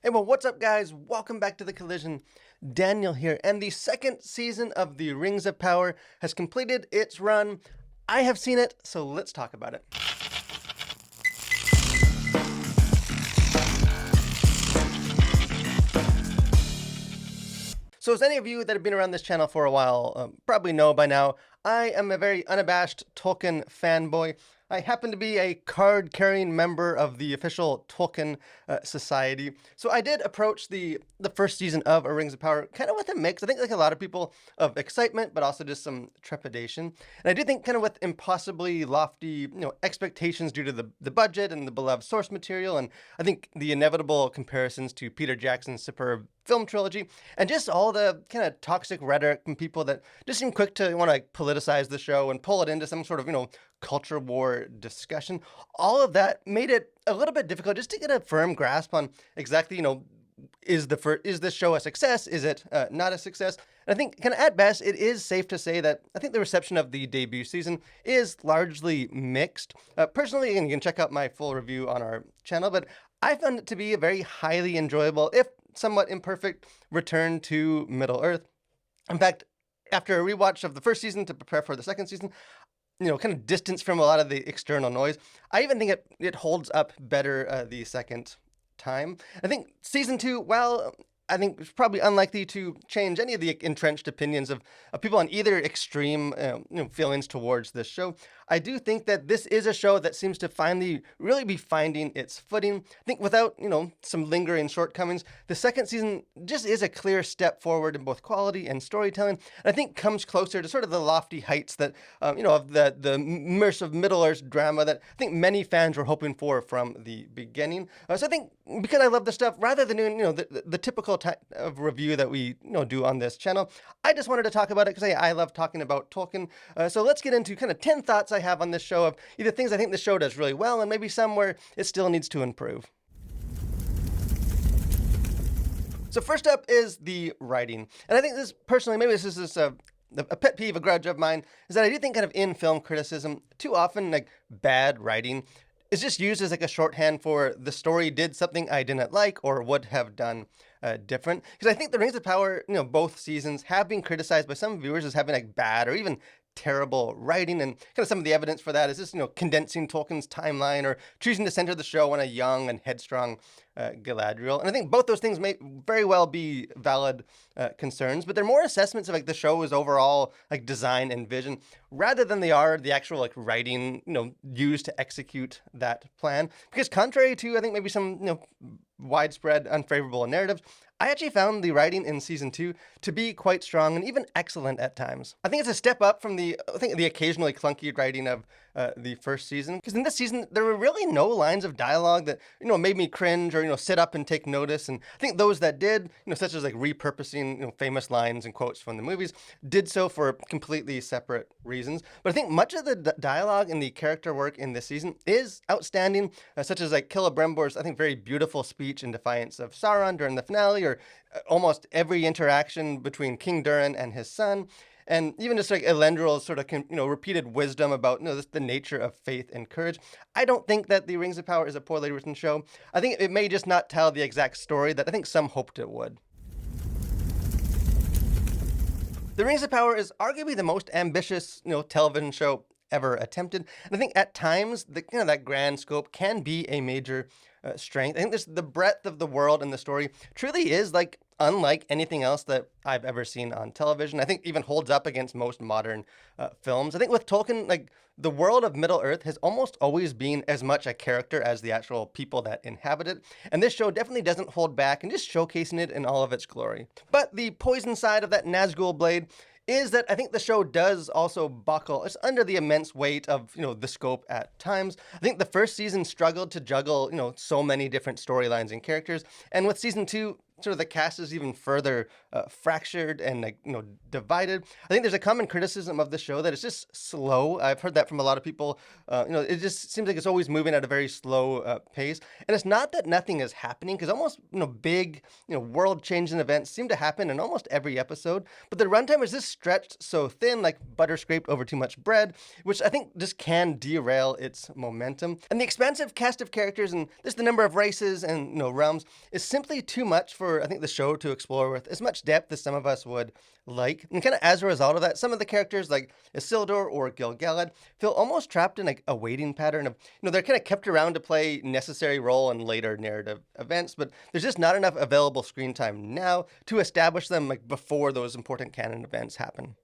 Hey, well, what's up, guys? Welcome back to The Collision. Daniel here, and the second season of The Rings of Power has completed its run. I have seen it, so let's talk about it. So as any of you that have been around this channel for a while probably know by now, I am a very unabashed Tolkien fanboy. I happen to be a card-carrying member of the official Tolkien Society. So I did approach the first season of A Rings of Power kind of with a mix. I think like a lot of people of excitement, but also just some trepidation. And I do think kind of with impossibly lofty, expectations due to the budget and the beloved source material. And I think the inevitable comparisons to Peter Jackson's superb film trilogy, and just all the kind of toxic rhetoric from people that just seem quick to want to politicize the show and pull it into some sort of, culture war discussion. All of that made it a little bit difficult just to get a firm grasp on exactly, is this show a success? Is it not a success? And I think kind of at best, it is safe to say that I think the reception of the debut season is largely mixed. Personally, and you can check out my full review on our channel, but I found it to be a very highly enjoyable, if somewhat imperfect, return to Middle-earth. In fact, after a rewatch of the first season to prepare for the second season, kind of distance from a lot of the external noise, I even think it holds up better the second time. I think season 2, well, I think it's probably unlikely to change any of the entrenched opinions of people on either extreme feelings towards this show. I do think that this is a show that seems to finally really be finding its footing. I think without, some lingering shortcomings, the second season just is a clear step forward in both quality and storytelling. And I think comes closer to sort of the lofty heights that, of the immersive Middle-earth drama that I think many fans were hoping for from the beginning. So I think because I love this stuff, rather than doing, the typical type of review that we, do on this channel, I just wanted to talk about it because I love talking about Tolkien. So let's get into kind of 10 thoughts I have on this show of either things I think the show does really well and maybe some where it still needs to improve. So first up is the writing. And I think this, personally, maybe this is a pet peeve, a grudge of mine, is that I do think kind of in film criticism, too often like bad writing is just used as like a shorthand for the story did something I didn't like or would have done different. Because I think The Rings of Power, both seasons have been criticized by some viewers as having like bad or even terrible writing, and kind of some of the evidence for that is just, condensing Tolkien's timeline or choosing to center the show on a young and headstrong Galadriel. And I think both those things may very well be valid concerns, but they're more assessments of like the show's overall like design and vision rather than they are the actual like writing, used to execute that plan. Because contrary to, I think, maybe some, widespread unfavorable narratives, I actually found the writing in season 2 to be quite strong and even excellent at times. I think it's a step up from the occasionally clunky writing of the first season, because in this season there were really no lines of dialogue that made me cringe or sit up and take notice. And I think those that did, such as like repurposing famous lines and quotes from the movies, did so for completely separate reasons. But I think much of the dialogue and the character work in this season is outstanding, such as like Celebrimbor's I think very beautiful speech in defiance of Sauron during the finale, or almost every interaction between King Durin and his son. And even just like Elendril's sort of, repeated wisdom about, the nature of faith and courage. I don't think that The Rings of Power is a poorly written show. I think it may just not tell the exact story that I think some hoped it would. The Rings of Power is arguably the most ambitious, television show ever attempted. And I think at times, that grand scope can be a major strength. I think the breadth of the world and the story truly is like unlike anything else that I've ever seen on television. I think even holds up against most modern films. I think with Tolkien, like the world of Middle-earth has almost always been as much a character as the actual people that inhabit it. And this show definitely doesn't hold back and just showcasing it in all of its glory. But the poison side of that Nazgul blade is that I think the show does also buckle. It's under the immense weight of, the scope at times. I think the first season struggled to juggle, so many different storylines and characters. And with season 2, sort of the cast is even further fractured and divided. I think there's a common criticism of the show that it's just slow. I've heard that from a lot of people. It just seems like it's always moving at a very slow pace, and it's not that nothing is happening, because almost big world-changing events seem to happen in almost every episode. But the runtime is just stretched so thin, like butter scraped over too much bread, which I think just can derail its momentum. And the expansive cast of characters and just the number of races and realms is simply too much for, I think, the show to explore with as much depth as some of us would like. And kind of as a result of that, some of the characters like Isildur or Gil-galad feel almost trapped in like a waiting pattern of, they're kind of kept around to play necessary role in later narrative events, but there's just not enough available screen time now to establish them like before those important canon events happen.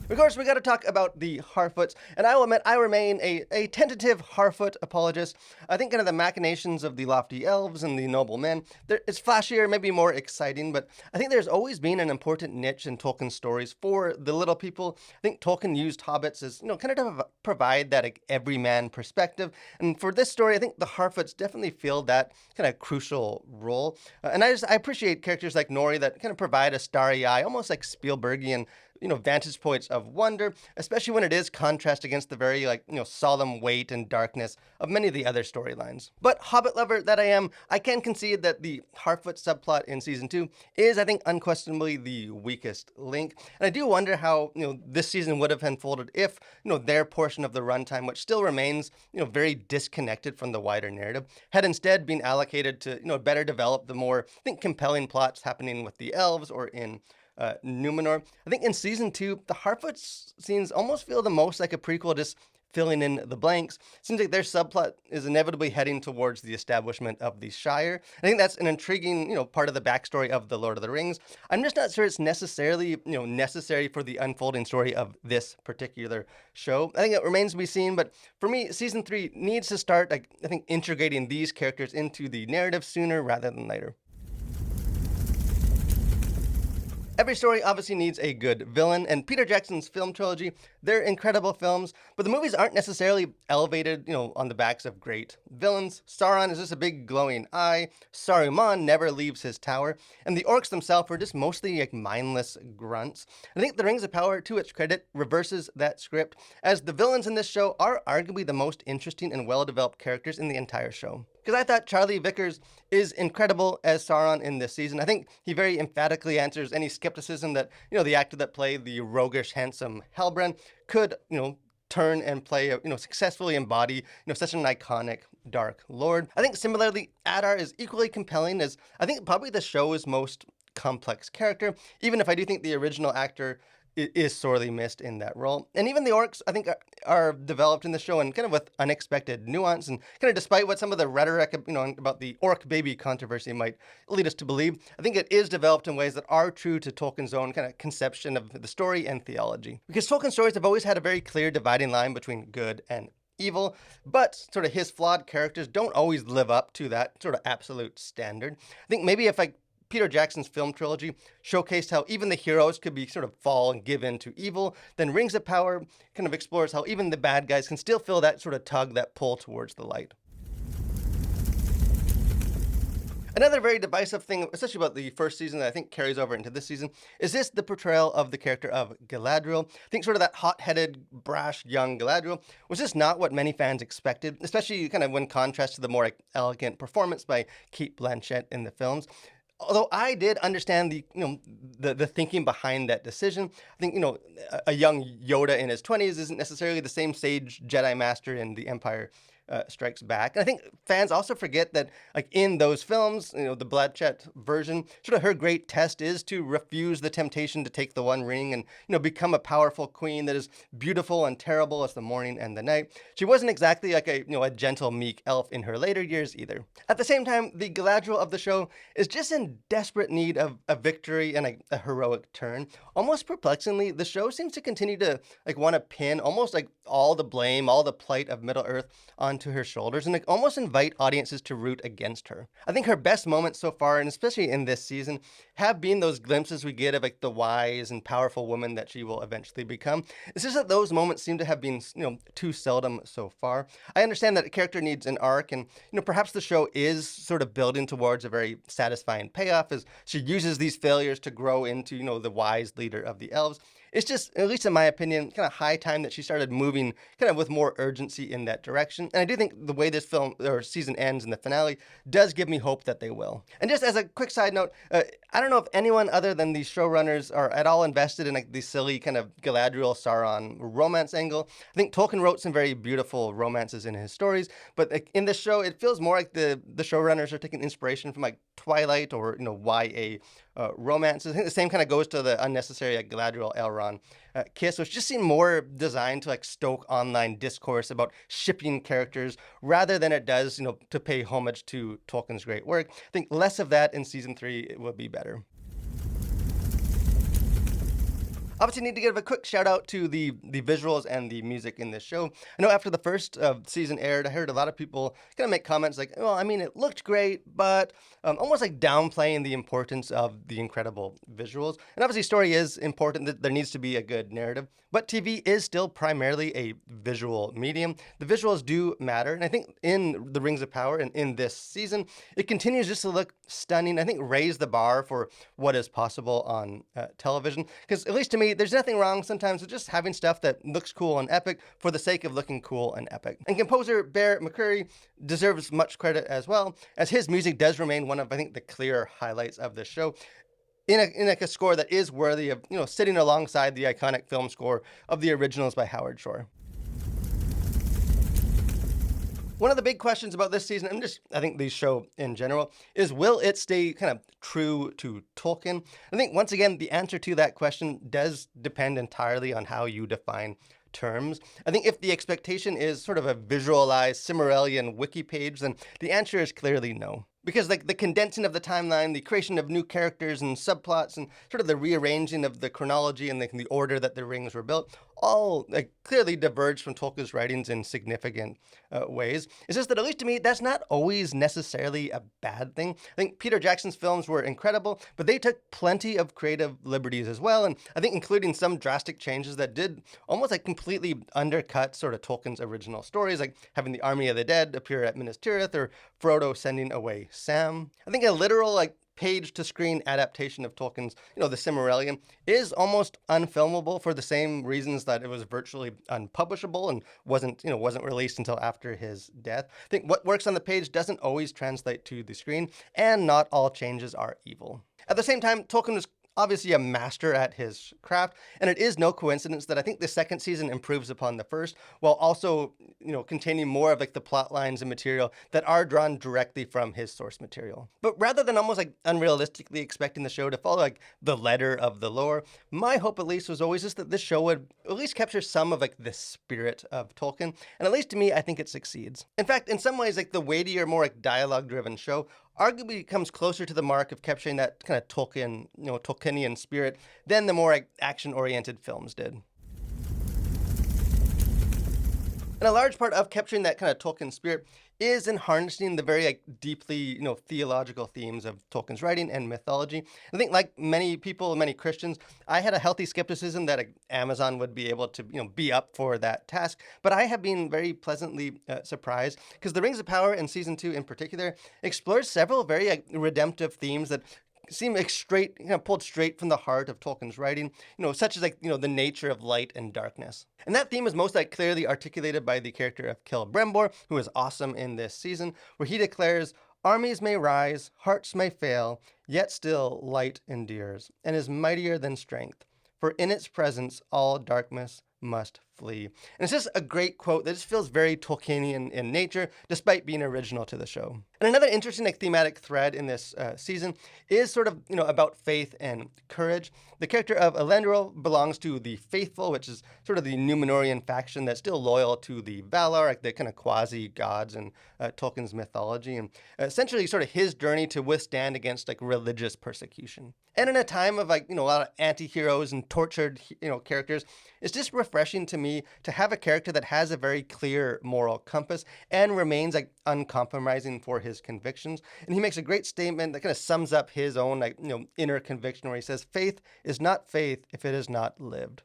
Of course, we got to talk about the Harfoots, and I will admit I remain a tentative Harfoot apologist. I think kind of the machinations of the lofty elves and the noble men, it's flashier, maybe more exciting, but I think there's always been an important niche in Tolkien stories for the little people. I think Tolkien used hobbits as, kind of to provide that like, everyman perspective, and for this story, I think the Harfoots definitely filled that kind of crucial role. And I appreciate characters like Nori that kind of provide a starry eye, almost like Spielbergian vantage points of wonder, especially when it is contrast against the very solemn weight and darkness of many of the other storylines. But Hobbit lover that I am, I can concede that the Harfoot subplot in season 2 is, I think, unquestionably the weakest link. And I do wonder how, this season would have unfolded if, their portion of the runtime, which still remains, very disconnected from the wider narrative, had instead been allocated to, better develop the more, I think, compelling plots happening with the elves or in Numenor. I think in season 2, the Harfoots scenes almost feel the most like a prequel, just filling in the blanks. Seems like their subplot is inevitably heading towards the establishment of the Shire. I think that's an intriguing, part of the backstory of the Lord of the Rings. I'm just not sure it's necessarily, necessary for the unfolding story of this particular show. I think it remains to be seen, but for me, season 3 needs to start, I think, integrating these characters into the narrative sooner rather than later. Every story obviously needs a good villain, and Peter Jackson's film trilogy, they're incredible films, but the movies aren't necessarily elevated, on the backs of great villains. Sauron is just a big glowing eye, Saruman never leaves his tower, and the orcs themselves are just mostly like mindless grunts. I think The Rings of Power, to its credit, reverses that script, as the villains in this show are arguably the most interesting and well-developed characters in the entire show. Because I thought Charlie Vickers is incredible as Sauron in this season. I think he very emphatically answers any skepticism that, the actor that played the roguish, handsome Halbrand could, turn and play, successfully embody, such an iconic Dark Lord. I think similarly, Adar is equally compelling as, I think, probably the show's most complex character, even if I do think the original actor is sorely missed in that role. And even the orcs, I think, are developed in the show and kind of with unexpected nuance, and kind of despite what some of the rhetoric, about the orc baby controversy might lead us to believe, I think it is developed in ways that are true to Tolkien's own kind of conception of the story and theology. Because Tolkien stories have always had a very clear dividing line between good and evil, but sort of his flawed characters don't always live up to that sort of absolute standard. I think maybe if Peter Jackson's film trilogy showcased how even the heroes could be sort of fall and give in to evil, then Rings of Power kind of explores how even the bad guys can still feel that sort of tug, that pull towards the light. Another very divisive thing, especially about the first season that I think carries over into this season, is the portrayal of the character of Galadriel. I think sort of that hot-headed, brash, young Galadriel was just not what many fans expected, especially kind of when contrast to the more elegant performance by Cate Blanchett in the films. Although I did understand the thinking behind that decision. I think, a young Yoda in his 20s isn't necessarily the same sage Jedi Master in The Empire Strikes Back. And I think fans also forget that, like, in those films, the Blanchett version, sort of her great test is to refuse the temptation to take the One Ring and, become a powerful queen that is beautiful and terrible as the morning and the night. She wasn't exactly like a gentle, meek elf in her later years either. At the same time, the Galadriel of the show is just in desperate need of a victory and a heroic turn. Almost perplexingly, the show seems to continue to want to pin almost all the blame, all the plight of Middle Earth on onto her shoulders and like almost invite audiences to root against her. I think her best moments so far, and especially in this season, have been those glimpses we get of like the wise and powerful woman that she will eventually become. It's just that those moments seem to have been, too seldom so far. I understand that a character needs an arc, and perhaps the show is sort of building towards a very satisfying payoff as she uses these failures to grow into, the wise leader of the elves. It's just, at least in my opinion, kind of high time that she started moving kind of with more urgency in that direction. And I do think the way this film or season ends in the finale does give me hope that they will. And just as a quick side note, I don't know if anyone other than these showrunners are at all invested in like the silly kind of Galadriel Sauron romance angle. I think Tolkien wrote some very beautiful romances in his stories, but like, in this show, it feels more like the showrunners are taking inspiration from like Twilight or YA romances. I think the same kind of goes to the unnecessary like Galadriel Elrond kiss, which just seemed more designed to like stoke online discourse about shipping characters rather than it does, to pay homage to Tolkien's great work. I think less of that in season 3 would be better. Obviously, need to give a quick shout out to the visuals and the music in this show. I know after the first season aired, I heard a lot of people kind of make comments like, well, I mean, it looked great, but almost like downplaying the importance of the incredible visuals. And obviously, story is important, that there needs to be a good narrative, but TV is still primarily a visual medium. The visuals do matter, and I think in The Rings of Power and in this season, it continues just to look stunning. I think raise the bar for what is possible on television, because at least to me, there's nothing wrong sometimes with just having stuff that looks cool and epic for the sake of looking cool and epic. And composer Bear McCreary deserves much credit as well, as his music does remain one of, I think, the clear highlights of this show, in a score that is worthy of, sitting alongside the iconic film score of the originals by Howard Shore. One of the big questions about this season, and just I think the show in general, is will it stay kind of true to Tolkien? I think once again, the answer to that question does depend entirely on how you define terms. I think if the expectation is sort of a visualized Silmarillion wiki page, then the answer is clearly no. Because like the condensing of the timeline, the creation of new characters and subplots, and sort of the rearranging of the chronology and the order that the rings were built, all like clearly diverge from Tolkien's writings in significant ways. It's just that, at least to me, that's not always necessarily a bad thing. I think Peter Jackson's films were incredible, but they took plenty of creative liberties as well, and I think including some drastic changes that did almost like completely undercut sort of Tolkien's original stories, like having the army of the dead appear at Minas Tirith or Frodo sending away Sam. I think a literal like page-to-screen adaptation of Tolkien's, the Silmarillion is almost unfilmable for the same reasons that it was virtually unpublishable and wasn't released until after his death. I think what works on the page doesn't always translate to the screen, and not all changes are evil. At the same time, Tolkien was obviously a master at his craft, and it is no coincidence that I think the second season improves upon the first, while also, containing more of like the plot lines and material that are drawn directly from his source material. But rather than almost like unrealistically expecting the show to follow like the letter of the lore, my hope at least was always just that this show would at least capture some of like the spirit of Tolkien, and at least to me, I think it succeeds. In fact, in some ways, like the weightier, more like dialogue-driven show arguably comes closer to the mark of capturing that kind of Tolkienian spirit than the more like action-oriented films did. And a large part of capturing that kind of Tolkien spirit is in harnessing the very like deeply, theological themes of Tolkien's writing and mythology. I think like many people, many Christians, I had a healthy skepticism that Amazon would be able to, be up for that task. But I have been very pleasantly surprised, because The Rings of Power in season 2 in particular explores several very redemptive themes that seem like straight, pulled straight from the heart of Tolkien's writing, such as like, the nature of light and darkness. And that theme is most like clearly articulated by the character of Celebrimbor, who is awesome in this season, where he declares, "Armies may rise, hearts may fail, yet still light endures, and is mightier than strength. For in its presence all darkness must flee." And it's just a great quote that just feels very Tolkienian in nature, despite being original to the show. And another interesting thematic thread in this season is sort of, about faith and courage. The character of Elendil belongs to the Faithful, which is sort of the Númenórean faction that's still loyal to the Valar, like the kind of quasi-gods in Tolkien's mythology, and essentially sort of his journey to withstand against like religious persecution. And in a time of like, a lot of anti-heroes and tortured, characters, It's just refreshing to me to have a character that has a very clear moral compass and remains like uncompromising for his convictions. And he makes a great statement that kind of sums up his own inner conviction, where he says, "Faith is not faith if it is not lived."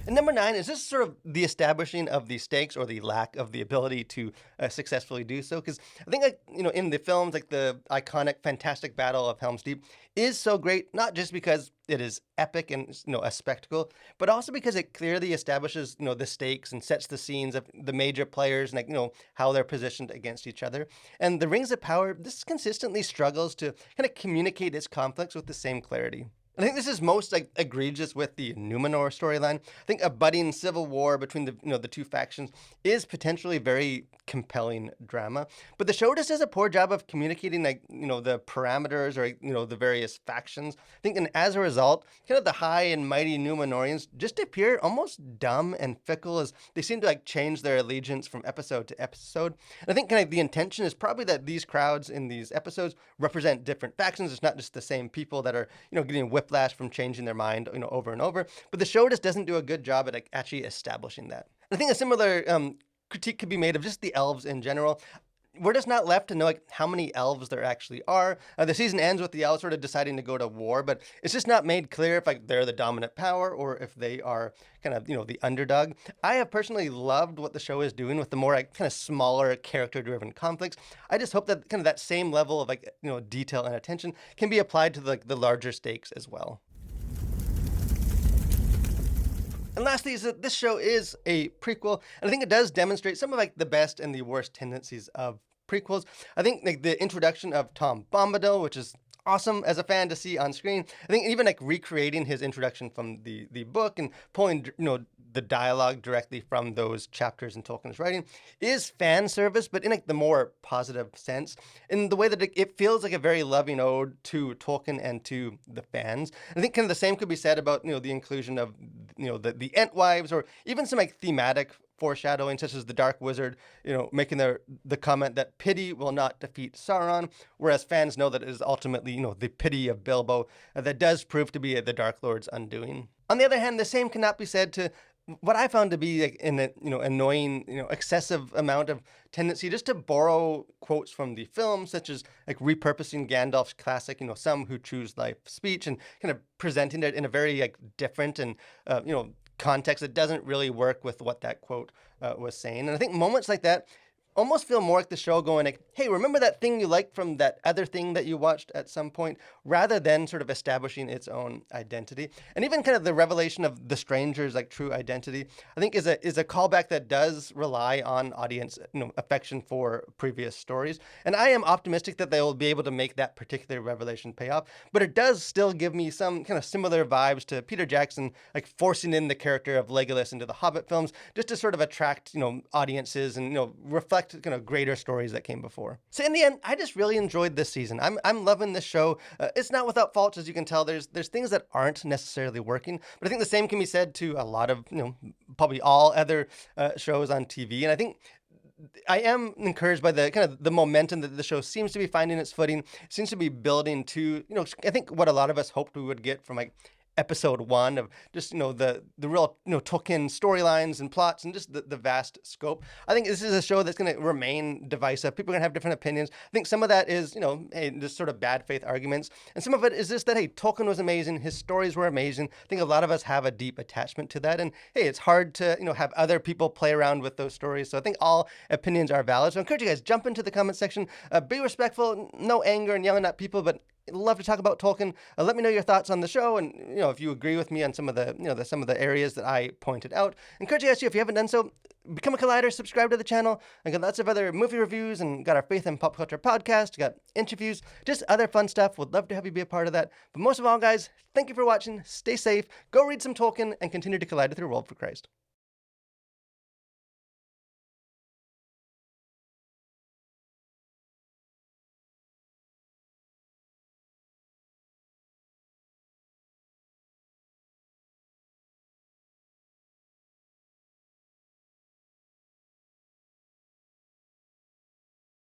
And number 9 is just sort of the establishing of the stakes, or the lack of the ability to successfully do so. Because I think, in the films, like the iconic, fantastic Battle of Helm's Deep is so great, not just because it is epic and a spectacle, but also because it clearly establishes the stakes and sets the scenes of the major players, and how they're positioned against each other. And the Rings of Power, this consistently struggles to kind of communicate its conflicts with the same clarity. I think this is most egregious with the Numenor storyline. I think a budding civil war between the two factions is potentially very compelling drama, but the show just does a poor job of communicating the parameters, or the various factions. I think, and as a result, kind of the high and mighty Numenorians just appear almost dumb and fickle, as they seem to change their allegiance from episode to episode. And I think kind of the intention is probably that these crowds in these episodes represent different factions. It's not just the same people that are getting whiplash from changing their mind over and over, but the show just doesn't do a good job at actually establishing that. I think a similar critique could be made of just the elves in general. We're just not left to know how many elves there actually are. The season ends with the elves sort of deciding to go to war, but it's just not made clear if they're the dominant power or if they are kind of the underdog. I have personally loved what the show is doing with the more kind of smaller character-driven conflicts. I just hope that kind of that same level of detail and attention can be applied to the larger stakes as well. And lastly is that this show is a prequel, and I think it does demonstrate some of the best and the worst tendencies of prequels. I think the introduction of Tom Bombadil, which is awesome as a fan to see on screen. I think even recreating his introduction from the book and pulling the dialogue directly from those chapters in Tolkien's writing is fan service, but in the more positive sense, in the way that it feels like a very loving ode to Tolkien and to the fans. I think kind of the same could be said about the inclusion of the Entwives, or even some thematic foreshadowing, such as the Dark Wizard, making the comment that pity will not defeat Sauron, whereas fans know that it is ultimately, the pity of Bilbo that does prove to be the Dark Lord's undoing. On the other hand, the same cannot be said to what I found to be an annoying, excessive amount of tendency just to borrow quotes from the film, such as repurposing Gandalf's classic, some who choose life speech, and kind of presenting it in a very different and context that doesn't really work with what that quote was saying. And I think moments like that almost feel more like the show going hey, remember that thing you liked from that other thing that you watched at some point, rather than sort of establishing its own identity. And even kind of the revelation of the stranger's true identity, I think is a callback that does rely on audience affection for previous stories. And I am optimistic that they will be able to make that particular revelation pay off, but it does still give me some kind of similar vibes to Peter Jackson forcing in the character of Legolas into the Hobbit films, just to sort of attract audiences and reflect kind of greater stories that came before. So in the end, I just really enjoyed this season. I'm loving this show. It's not without faults, as you can tell. There's things that aren't necessarily working, but I think the same can be said to a lot of probably all other shows on TV. And I think I am encouraged by the kind of the momentum that the show seems to be finding its footing. It seems to be building to I think what a lot of us hoped we would get from episode 1 of just the real Tolkien storylines and plots and just the vast scope. I think this is a show that's going to remain divisive. People are going to have different opinions. I think some of that is hey, just sort of bad faith arguments, and some of it is just that hey, Tolkien was amazing, his stories were amazing. I think a lot of us have a deep attachment to that, and hey, it's hard to have other people play around with those stories. So I think all opinions are valid. So I encourage you guys, jump into the comment section, be respectful, no anger and yelling at people, but love to talk about Tolkien. Let me know your thoughts on the show, and if you agree with me on some of the some of the areas that I pointed out. Encourage you guys to, if you haven't done so, become a Collider, subscribe to the channel. I got lots of other movie reviews, and got our Faith and Pop Culture podcast, got interviews, just other fun stuff. Would love to have you be a part of that. But most of all, guys, thank you for watching. Stay safe, go read some Tolkien, and continue to collide with your world for Christ.